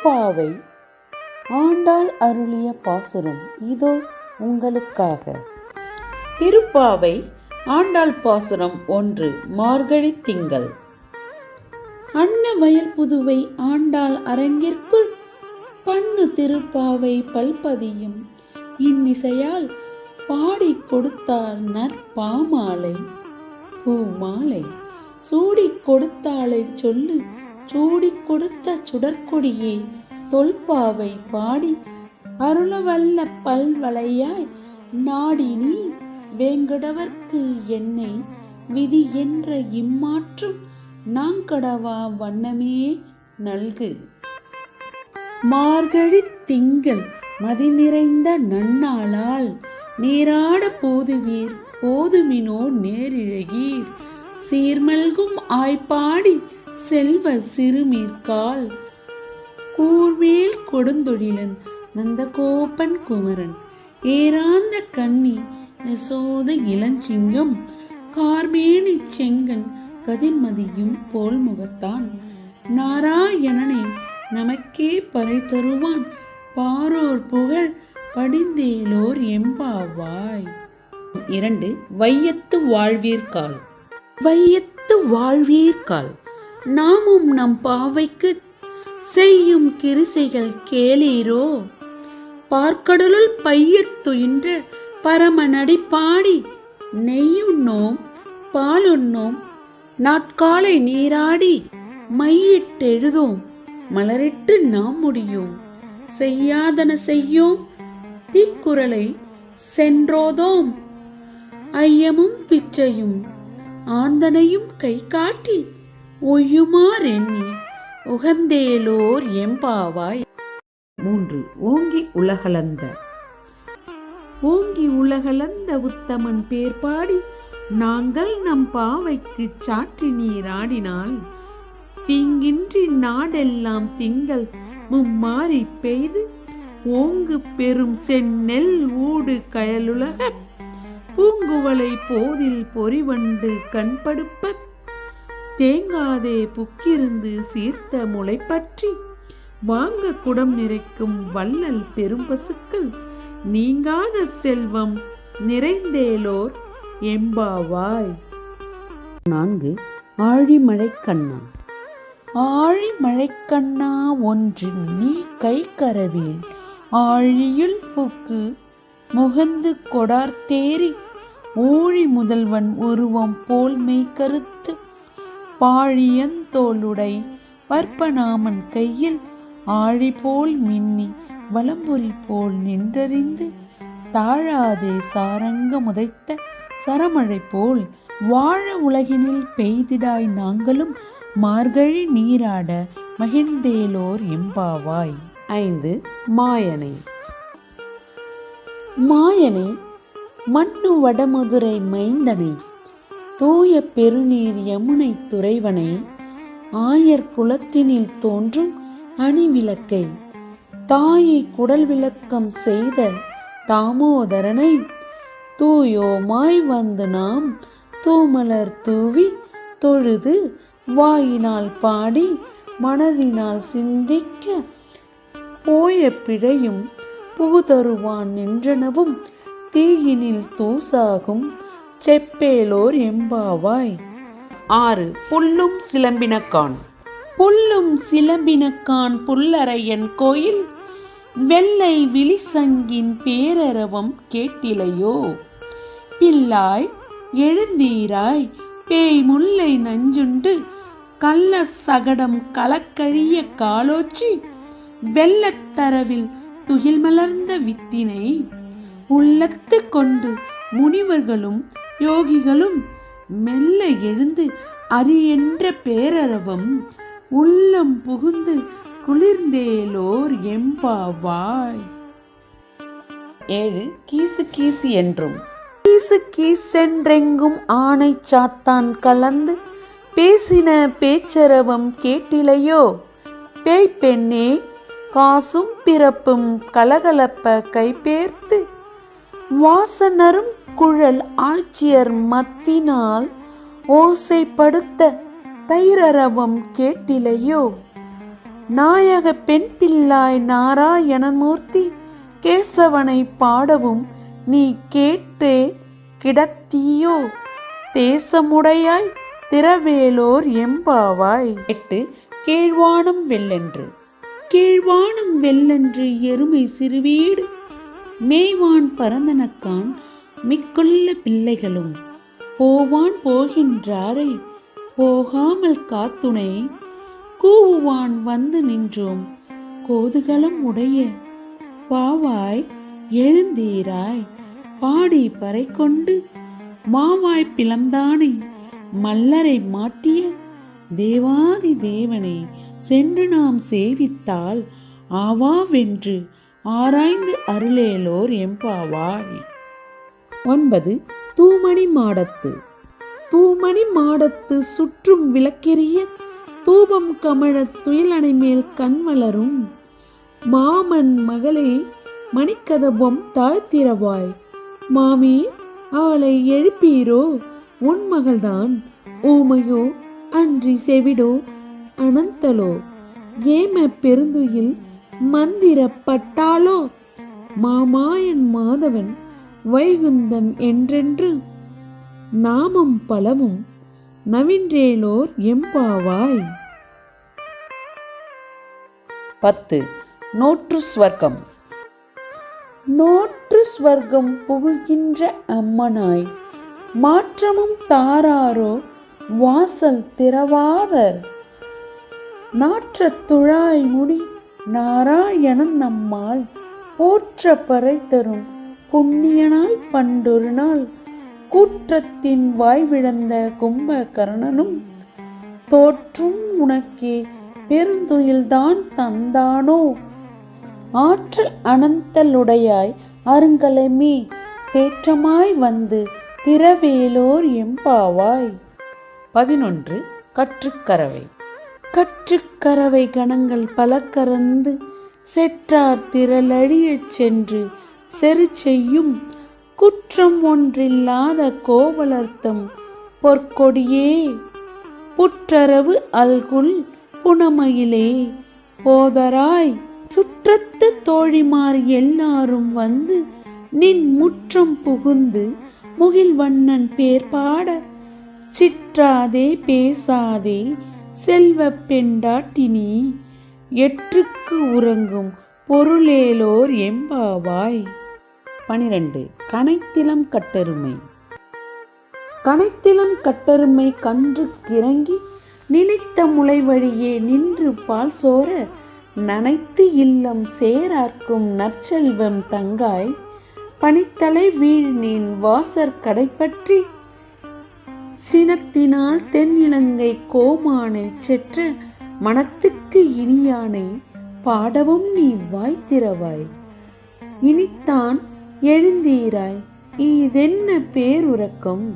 திருப்பாவை ஆண்டாள் அருளிய பாசுரம் இதோ உங்களுக்காக. திருப்பாவை ஆண்டாள் பாசுரம் 1. மார்கழி திங்கள். அன்ன வயல் புதுவை ஆண்டாள் அரங்கிற்குள் பண்ணு திருப்பாவை பல்பதியும் இன்னிசையால் பாடி கொடுத்தாள் நற்பாமாலை பூமாலை. சூடி கொடுத்தாளை சொல்லு சூடி கொடுத்த சுடற்கொடியே தொல்பாவை பாடி அருளவல்ல பல்வளையாய் நாடி நீ வேங்கடவர்க்கு என்னை விதி என்ற இம்மாற்றும் நாங்கடவா வண்ணமே நல்கு. மார்கழி திங்கள் மதி நிறைந்த நன்னாளால் நீராட போதுவீர் போதுமினோ நேரிழகீர் சீர்மல்கும் ஆய்ப்பாடி செல்வ சிறுமீர்கால் கூர்வேல் கொடுந்தொழிலன் நந்தகோபன் குமரன் ஏராந்த கண்ணி யசோத இளஞ்சிங்கம் கார்மேனி செங்கன் கதிர்மதியும் போல் முகத்தான் நாராயணனை நமக்கே பறை தருவான் பாரோர் புகழ் படிந்தேலோர் எம்பாவாய். 2. வையத்து வாழ்வீர்கால். வையத்து வாழ்வீர்கால் நாமும் நம் பாவைக்கு செய்யும் கிரிசைகள் கேளீரோ. பார்க்கடலுள் பையத்துயின்ற பரமநடி பாடி நெய்யுண்ணோம் பாலுண்ணோம் நாட்காலை நீராடி மையிட்டெழுதோம் மலரிட்டு நாம் முடியோம் செய்யாதன செய்யோம் தீக்குறளை சென்றோதோம் ஐயமும் பிச்சையும் ஆந்தனையும் கை காட்டி ஒய்யுமாறெண்ணி உகந்தேலோர் எம்பாவாய். 3. ஓங்கி உலகளந்த. ஓங்கி உலகளந்த உத்தமன் பேர் பாடி நாங்கள் நம் பாவைக்கு சாற்றி நீராடினால் தீங்கின்றி நாடெல்லாம் திங்கள் மும்மாறி பெய்து ஓங்கு பெரும் செந்நெல் ஊடு கயலுலக பூங்குவளை போதில் பொறிவண்டு கண்படுப்ப தேங்காதே புக்கிருந்து சீர்த்த முளை பற்றி வாங்க குடம் நிறைக்கும் வள்ளல் பெரும் பசுக்கள் நீங்காத செல்வம் நிறைந்தேலோர் எம்பாவாய். 4. ஆழிமழைக்கண்ணா. ஆழிமழைக்கண்ணா ஒன்றின் நீ கை கரவேல் ஆழியுள் புக்கு முகந்து கொடார்த்தேரி ஊழி முதல்வன் உருவம் போல் மெய் கருத்து பாழியந்தோளுடை பற்பநாமன் கையில் ஆழி போல் மின்னி வலம்புரி போல் நின்றறிந்து தாழாதே சாரங்க முதைத்த சரமழை போல் வாழ உலகினில் பெய்திடாய் நாங்களும் மார்கழி நீராட மகிழ்ந்தேலோர் எம்பாவாய். 5. மாயனை. மாயனை மண்ணு வடமதுரை மைந்தனை தூய பெருநீர் யமுனை துறைவனை ஆயர் குலத்தினில் தோன்றும் அணிவிளக்கை தாயை குடல் விளக்கம் செய்த தாமோதரனை தூயோமாய் வந்து நாம் தூமலர் தூவி தொழுது வாயினால் பாடி மனதினால் சிந்திக்க போய பிழையும் புகுதருவான் நின்றனவும் தீயினில் தூசாகும் செப்பேலோர் எம்பாவாய். 6. புல்லும் சிலம்பினக்கான். புல்லும் சிலம்பினக்கான் புல்லரையன் கோயில் வெள்ளை விழிசங்கின் பேரரவம் கேட்டிலையோ. பில்லாய் எழுந்தீராய் பேய் முல்லை நஞ்சுண்டு கள்ள சகடம் கலக்கழிய காலோச்சி வெள்ளத்தரவில் துயில் மலர்ந்த வித்தினை உள்ளத்து கொண்டு முனிவர்களும் யோகிகளும் மெல்ல எழுந்து அரியென்ற பேரரவம் உள்ளம் புகுந்து குளிர்ந்தேலோர் எம்பாவாய். 7. கீசு கீசு என்றும். கீசு கீசென்றெங்கும் ஆணை சாத்தான் கலந்து பேசின பேச்சரவம் கேட்டிலையோ. பேய் பெண்ணே காசும் பிறப்பும் கலகலப்ப கைபேர்த்து வாசனரும் குழல் ஆட்சியர் மத்தினால் ஓசைப்படுத்த தைரரவம் கேட்டிலையோ. நாயக பெண் பிள்ளாய் நாராயணமூர்த்தி கேசவனை பாடவும் நீ கேட்டே கிடத்தியோ தேசமுடையாய் திரவேலோர் எம்பாவாய். 8. கீழ்வானம் வெள்ளென்று. கீழ்வானம் வெள்ளென்று எருமை சிறுவீடு மேய்வான் பரந்தனக்கான் மிக்குள்ள பிள்ளைகளும் போவான் போகின்றாரை போகாமல் காத்துணை கூவுவான் வந்து நின்றோம் கோதுகளம் உடைய பாவாய் எழுந்தீராய் பாடி பறை கொண்டு மாவாய் பிளந்தானை மல்லரை மாட்டிய தேவாதி தேவனை சென்று நாம் சேவித்தால் ஆவாவென்று ஆராய்ந்து அருளேலோர் எம்பாவாய். 9. தூமணி மாடத்து. தூமணி மாடத்து சுற்றும் விளக்கெரிய தூபம் கமழ துயிலணை மேல் கண் வளரும் மாமன் மகளே மணிக்கதவம் தாழ்த்திரவாய் மாமீர் அவளை எழுப்பீரோ உன் மகள்தான் ஊமையோ அன்றி செவிடோ அனந்தலோ ஏம பெருந்துயில் மந்திரப்பட்டாலோ மாமாயன் மாதவன் வைகுந்தன் என்றென்று நாமம் பலவும் நவின்றேலோர் எம்பாவாய். 10. நோற்று ஸ்வர்க்கம். நோற்று ஸ்வர்க்கம் புகுகின்ற அம்மனாய் மாற்றமும் தாராரோ வாசல் திறவாதர் நாற்ற துழாய் முடி நாராயணன் நம்மால் போற்ற பறை தரும் புண்ணியனால் பண்டொரு நாள் கூற்றத்தின் வாய்விழந்த கும்பகர்ணனும் தோற்றும் உனக்கே பெருந்துயில்தான் தந்தானோ ஆற்றல் அனந்தலுடையாய் அருங்கலமே தேற்றமாய் வந்து திரவேலோர் எம்பாவாய். 11. கற்றுக்கரவை. கற்றுக்கரவை கணங்கள் பல கறந்து செற்றார் திரளழியச் சென்று செரு செய்யும் குற்றம் ஒன்றில்லாத கோவலர்த்தம் பொற்கொடியே புற்றரவு அல்குல் புனமயிலே போதராய் சுற்றத்து தோழிமார் எல்லாரும் வந்து நின் முற்றம் புகுந்து முகில்வண்ணன் பேர் பாட சிற்றாதே பேசாதே செல்வ பெண்டாட்டினி எற்றுக்கு உறங்கும் பொருளேலோர் எம்பாவாய். 12. கனைத்திலம் கட்டெருமை. கனைத்திலம் கட்டெருமை கன்று கிறங்கி நினைத்த முளை வழியே நின்று பால் சோர நனைத்து இல்லம் சேரார்க்கும் நற்செல்வம் தங்காய் பனித்தலை வீழ்நின் வாசற் கடைப்பற்றி சினத்தினால் தென் இலங்கை கோமானை செற்ற மனத்துக்கு இனியானை பாடவும் நீ வாய்த்திரவாய் இனித்தான் எழுந்தீராய் இதென்ன பேருறக்கம்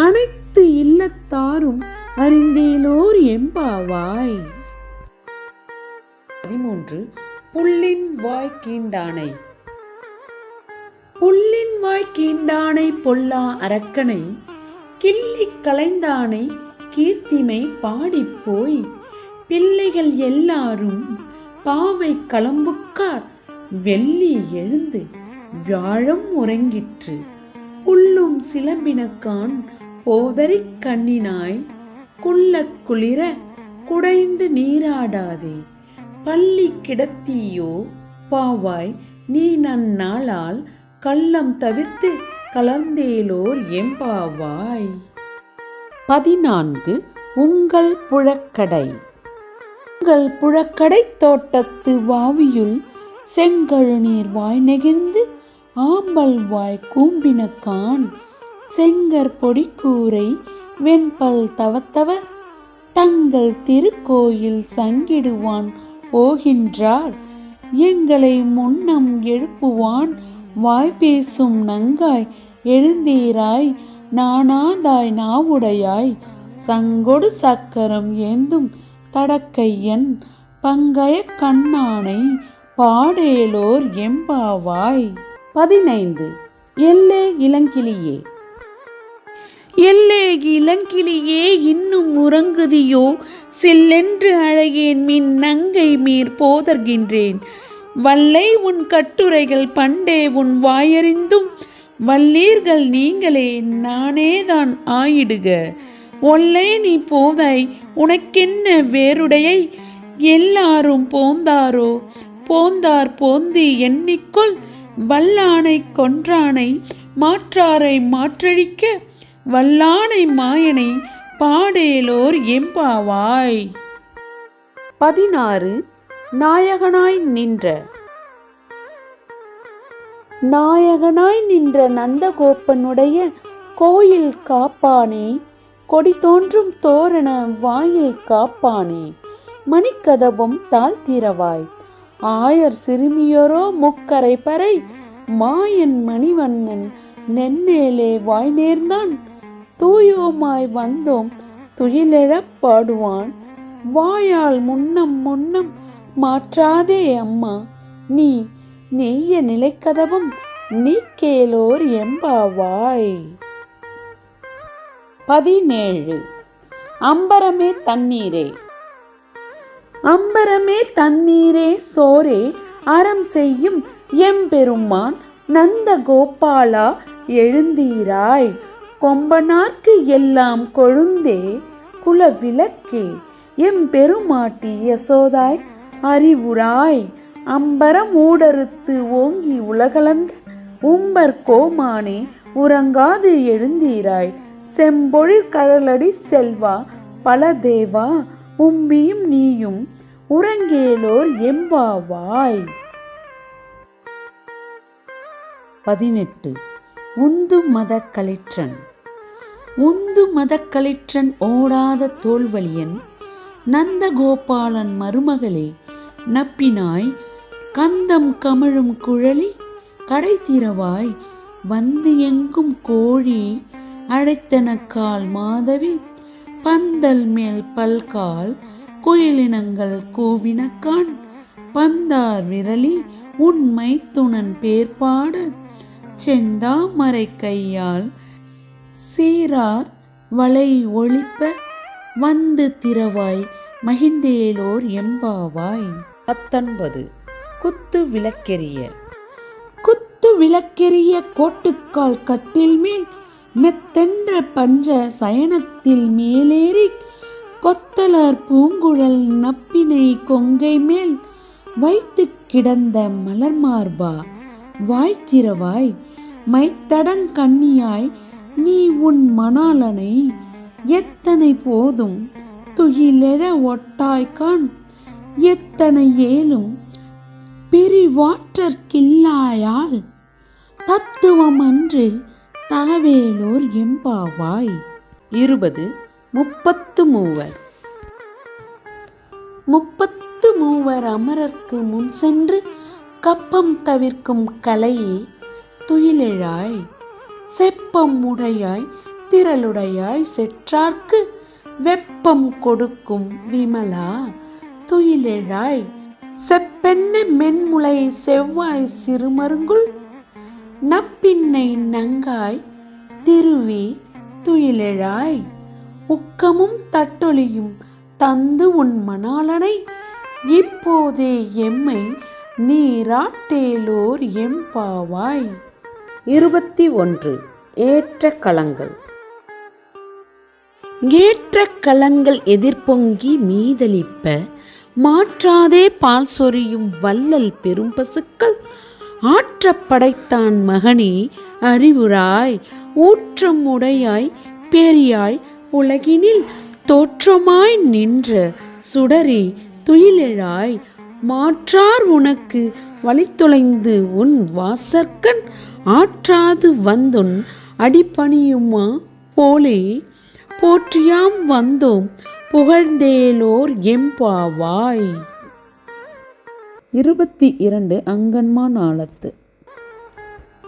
அனைத்து இல்லத்தாரும் அறிந்தேலோர் எம்பாவாய். 13. புல்லின் வாய் கீண்டானை. புல்லின் வாய் கீண்டானை பொல்லா அரக்கனை கிள்ளி கலைந்தானை கீர்த்திமை பாடிப்போய் பிள்ளைகள் எல்லாரும் பாவை களம்புக்கார் வெள்ளி எழுந்து வியாழம் உறங்கிற்று புல்லும் சிலம்பினக்கான் போதரிக் கண்ணினாய் குள்ள குளிர குடைந்து நீராடாதே பள்ளி கிடத்தியோ பாவாய் நீ நன்னாளால் கள்ளம் தவிர்த்து கலந்தேலோர் எம்பாவாய். 14. உங்கள் புழக்கடை. உங்கள் புழக்கடை தோட்டத்து வாவியுள் செங்கழுநீர் வாய் நெகிழ்ந்து ஆம்பல் வாய் கூம்பினக்கான் செங்கற் பொடிக்கூரை வெண்பல் தவத்தவ தங்கள் திருக்கோயில் சங்கிடுவான் போகின்றார் எங்களை முன்னம் எழுப்புவான் வாய்பேசும் நங்காய் எழுந்தீராய் நானாதாய் நாவுடையாய் சங்கொடு சக்கரம் ஏந்தும் தடக்கையன் பங்கய கண்ணானை பாடேலோர் எம்பாவாய். 15. எல்லே இளங்கிளியே. எல்லே இளங்கிளியே இன்னும் உறங்குதியோ? செல்லென்று அழகேன் மின் நங்கை மீர் போதர்கின்றேன். வல்லை உன் கட்டுரைகள் பண்டே உன் வாயறிந்தும் வல்லீர்கள் நீங்களே நானேதான் ஆயிடுக. ஒல்லை நீ போதாய் உனக்கென்ன வேறுடையை? எல்லாரும் போந்தாரோ போந்தார் போந்தி எண்ணிக்கொள். வல்லானை கொன்றானை மாற்றாரை மாற்றழிக்க வல்லானை மாயனை பாடேலோர் எம்பாவாய். 16 நாயகனாய் நின்ற நந்தகோபனுடைய கோயில் காப்பானே, கொடி தோன்றும் தோரண வாயில் காப்பானே, மணிக்கதவும் தாழ்த்திரவாய். ஆயர் சிறுமியரோ முக்கரை பறை மாயன் மணிவண்ணன் நென்னேலே வாய் நேர்ந்தான். தூயோமாய் வந்தோம் துயிலெழப் பாடுவான். வாயால் முன்னம் முன்னம் மாற்றாதே அம்மா, நீ நெய்ய நிலைக்கதவும் நீக்கேலோர் எம்பாவாய். 17 அம்பரமே தண்ணீரே. அம்பரமே தண்ணீரே சோரே அறம் செய்யும் எம்பெருமான் நந்தகோபாலா எழுந்தீராய். கொம்பனார்க்கு எல்லாம் கொழுந்தே குலவிளக்கே எம்பெருமாட்டி யசோதாய் அறிவுராய். அம்பரம் ஊடறுத்து ஓங்கி உலகளந்த உம்பர் கோமானே உறங்காது எழுந்தீராய். செம்பொழில் கடலடி செல்வா பலதேவா உம்பியும் நீயும் உறங்கேலோர் எம்பாவாய். 18 உந்து மதக்களிற்றன். உந்து மதக்களிற்றன் ஓடாத தோல்வலியன் நந்தகோபாலன் மருமகளே நப்பினாய். கந்தம் கமழும் குழலி கடைத்திரவாய். வந்து எங்கும் கோழி அடைத்தனக்கால் மாதவி. பந்தல் மேல் பல்கால் குயிலினங்கள் கூவினக்கான். பந்தார் விரலி உண்மை துணன் பேர்பாட செந்தாமரை கையால் சீரார் வளை ஒளிப்ப வந்து திரவாய் மகிழ்ந்தேலோர் எம்பாவாய். 19 குத்து விளக்கெரிய. குத்து விளக்கெரிய கோட்டுக்கால் கட்டில் மேல் மெத்தென்ற பஞ்ச சயனத்தில் மேலேறி கொத்தலர் பூங்குழல் நப்பினை கொங்கை மேல் வைத்து கிடந்த மலர் மார்பா வாய்த்திரவாய். மைத்தடங் கண்ணியாய் நீ உன் மணாளனை எத்தனை போதும் துயிலெழ ஒட்டாய்கான். எத்தனை ஏலும் பிரிவாற்றற்கில்லாயால் தத்துவம் அன்று தகவேலோர் எம்பாவாய். 20 முப்பத்து மூவர் அமரர்க்கு முன் சென்று கப்பம் தவிர்க்கும் கலையே துயிலெழாய். செப்பம் உடையாய் திரளுடையாய் செற்றார்க்கு வெப்பம் கொடுக்கும் விமலா துயிலெழாய். செப்பென்ன மென்முளை செவ்வாய் சிறுமருங்குள் நப்பின்னை நங்காய் திருவி துயிலெழாய். உக்கமும் தட்டொலியும் தந்து உன் மணாளனை இப்போதே எம்மை நீராட்டேலோர் எம்பாவாய். 21 ஏற்ற களங்கள். ஏற்ற களங்கள் எதிர்பொங்கி மீதளிப்ப மாற்றாதே பால் சொரியும் வள்ளல் பெரும் பசுக்கள் ஆற்ற படைத்தான் மகனே அறிவுராய். ஊற்றம் உடையாய் பெரியாய் உலகினில் தோற்றமாய் நின்ற சுடரே துயிலெழாய். மாற்றார் உனக்கு வழித்தொலைந்து உன் வாசற்கண் ஆற்றாது வந்துன் அடிபணியுமா போலே போற்றியாம் வந்தோம் புகழ்ந்தேலோர் எம்பாவாய். 22 அங்கன்மா நாளத்து.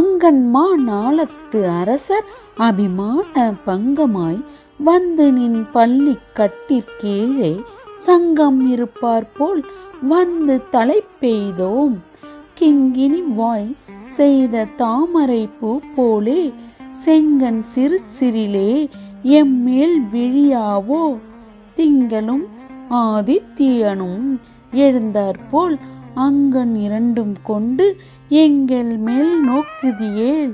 அங்கன்மா நாளத்து அரசர் அபிமான பங்கமாய் வந்து நின் பள்ளி கட்டிற்கீழே சங்கம் இருப்பார் போல் வந்து தலை பெய்தோம். கிங்கினி வாய் செய்த தாமரை பூ போலே செங்கன் சிறு சிறிலே எம்மேல் விழியாவோ. திங்களும் ஆதித்யனும் எழுந்தாற்போல் அங்கன் இரண்டும் கொண்டு எங்கள் மேல் நோக்குதியேல்.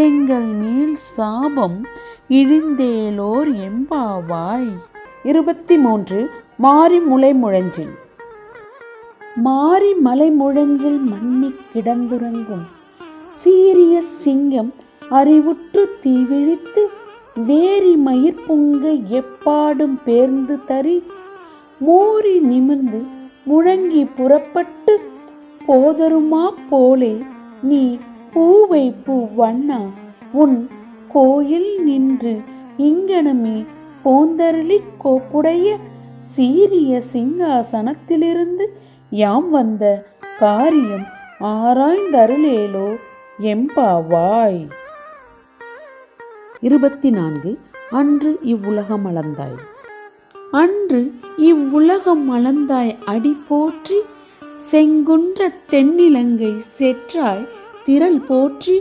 எங்கள் மேல் சாபம் இழிந்தேலோர் எம்பாவாய். 23. மாரி முளை முழஞ்சில். மாரி மலை முழஞ்சில் மன்னி கிடந்துறங்கும் சீரிய சிங்கம் அறிவுற்று தீவிழித்து வேரி மயிர் பொங்க எப்பாடும் பேர்ந்து தறி மோரி நிமிர்ந்து முழங்கி புறப்பட்டு போதருமா போலே நீ பூவை பூவண்ணா உன் கோயில் நின்று இங்கனமே போந்தருளி கோப்புடைய சீரிய சிங்காசனத்திலிருந்து யாம் வந்த காரியம் ஆராய்ந்தருளேலோ எம்பாவாய். 24. அன்று இவ்வுலகம் அளந்தாய். அன்று இவ்வுலகம் அளந்தாய் அடி போற்றி செங்குன்ற தென்னிலங்கை செற்றாய் திரள் போற்றி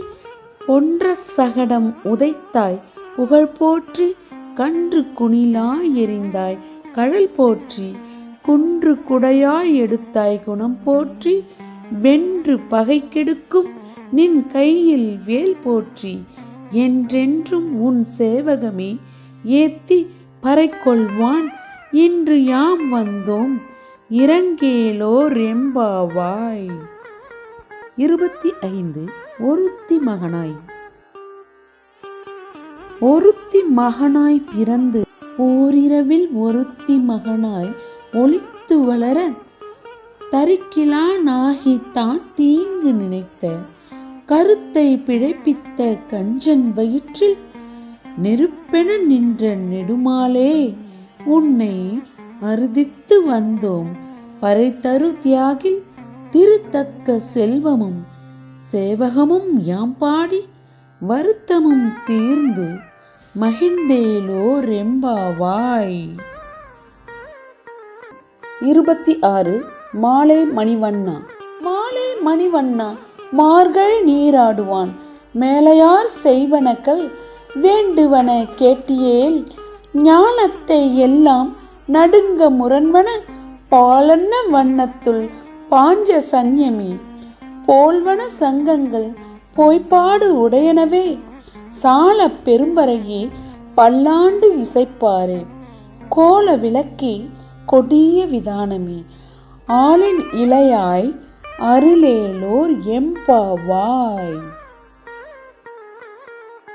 பொன்ற சகடம் உதைத்தாய் புகழ் போற்றி கன்று குணிலாய் எறிந்தாய் கழல் போற்றி குன்று குடையாய் எடுத்தாய் குணம் போற்றி வென்று பகை கெடுக்கும் நின் கையில் வேல் போற்றி என்றென்றும் உன் சேவகமே ஏத்தி பறைக்கொள்வான் இன்று யாம் வந்தோம் இரங்கேலோர் எம்பாவாய். 25. ஒருத்தி மகனாய். ஒருத்தி மகனாய் பிறந்து ஓரிரவில் ஒருத்தி மகனாய் ஒளித்து வளர தரிக்கிலானாகித்தான் தீங்கு நினைத்த கருத்தை பிழைப்பித்த கஞ்சன் வயிற்றில் நெருப்பென நின்ற நெடுமாலே உன்னை அறுதித்து வந்தோம் பறைதரு தியாகில் திருத்தக்க செல்வமும் சேவகமும் யாம் பாடி வருத்தமும் தீர்ந்து மகிழ்ந்தேலோர் எம்பாவாய். 26. மாலை மணிவண்ணா. மாலை மணிவண்ணா மார்கள் நீராடுவான் மேலையார் செய்வனக்கள் வேண்டுவன கேட்டியேல் ஞானத்தை எல்லாம் நடுங்க முரண்வன பாலன்ன வண்ணத்துள் பாஞ்ச சன்யமி போல்வன சங்கங்கள் பொய்ப்பாடு உடையனவே சால பெரும்பறையே பல்லாண்டு இசைப்பாரே கோல விளக்கி கொடிய விதானமே ஆளின் இலையாய் அருளேலோர் எம்பாவாய்.